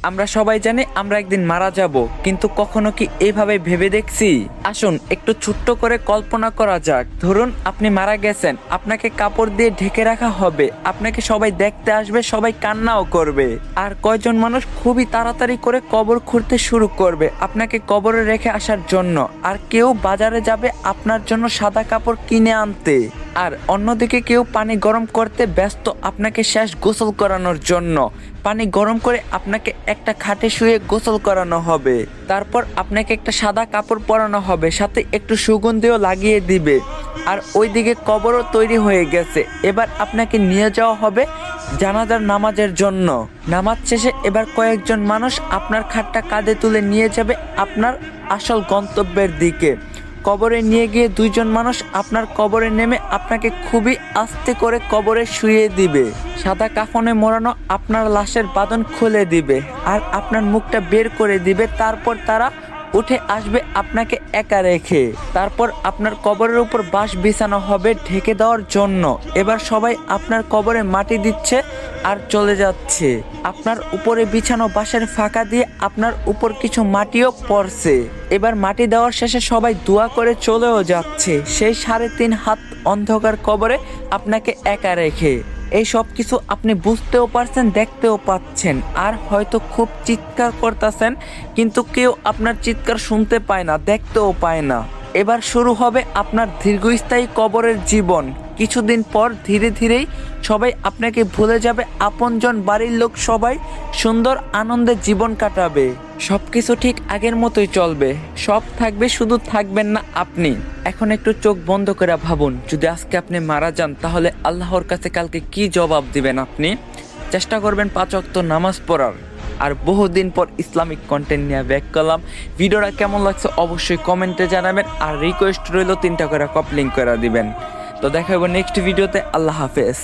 আমরা সবাই জানি আমরা একদিন মারা যাব, কিন্তু কখনো কি এইভাবে ভেবে দেখছি? আসুন একটু ছোট্ট করে কল্পনা করা যাক। ধরুন আপনি মারা গেছেন, আপনাকে কাপড় দিয়ে ঢেকে রাখা হবে, আপনাকে সবাই দেখতে আসবে, সবাই কান্নাও করবে। আর কয়জন মানুষ খুবই তাড়াতাড়ি করে কবর খুঁড়তে শুরু করবে আপনাকে কবরে রেখে আসার জন্য। আর কেউ বাজারে যাবে আপনার জন্য সাদা কাপড় কিনে আনতে। আর অন্যদিকে কেউ পানি গরম করতে ব্যস্ত আপনাকে শেষ গোসল করানোর জন্য। পানি গরম করে আপনাকে একটা খাটে শুয়ে গোসল করানো হবে। তারপর আপনাকে একটা সাদা কাপড় পরানো হবে, সাথে একটু সুগন্ধিও লাগিয়ে দিবে। আর ওইদিকে কবরও তৈরি হয়ে গেছে। এবার আপনাকে নিয়ে যাওয়া হবে জানাজার নামাজের জন্য। নামাজ শেষে এবার কয়েকজন মানুষ আপনার খাটটা কাঁধে তুলে নিয়ে যাবে আপনার আসল গন্তব্যের দিকে। কবরে নিয়ে গিয়ে দুইজন মানুষ আপনার কবরে নেমে আপনাকে খুবই আস্তে করে কবরে শুইয়ে দিবে। সাদা কাফনে মোড়ানো আপনার লাশের বাঁধন খুলে দিবে আর আপনার মুখটা বের করে দিবে। তারপর তারা উঠে আসবে আপনাকে একা রেখে। তারপর আপনার কবরের উপর বাঁশ বিছানো হবে ঢেকে দেওয়ার জন্য। এবার সবাই আপনার কবরে মাটি দিচ্ছে আর চলে যাচ্ছে। আপনার উপরে বিছানো বাঁশের ফাঁকা দিয়ে আপনার উপর কিছু মাটিও পড়ছে। এবার মাটি দেওয়ার শেষে সবাই দোয়া করে চলেও যাচ্ছে সেই 3.5 হাত অন্ধকার কবরে আপনাকে একা রেখে। এই সব কিছু আপনি বুঝতেও পারছেন, দেখতেও পাচ্ছেন, আর হয়তো খুব চিৎকার করতেছেন, কিন্তু কেউ আপনার চিৎকার শুনতে পায় না, দেখতেও পায় না। এবার শুরু হবে আপনার দীর্ঘস্থায়ী কবরের জীবন। কিছুদিন পর ধীরে ধীরেই সবাই আপনাকে ভুলে যাবে, আপনজন বাড়ির লোক সবাই সুন্দর আনন্দে জীবন কাটাবে। সবকিছু ঠিক আগের মতোই চলবে, সব থাকবে, শুধু থাকবেন না আপনি। এখন একটু চোখ বন্ধ করে ভাবুন, যদি আজকে আপনি মারা যান তাহলে আল্লাহর কাছে কালকে কি জবাব দিবেন আপনি? চেষ্টা করবেন 5 ওয়াক্ত নামাজ পড়ার। আর বহুদিন পর ইসলামিক কন্টেন্ট নিয়ে ব্যাক করলাম। ভিডিওটা কেমন লাগছে অবশ্যই কমেন্টে জানাবেন, আর রিকোয়েস্ট রইল 3টা করে কপলিং করে দিবেন। তো দেখা হবে নেক্সট ভিডিওতে। আল্লাহ হাফেজ।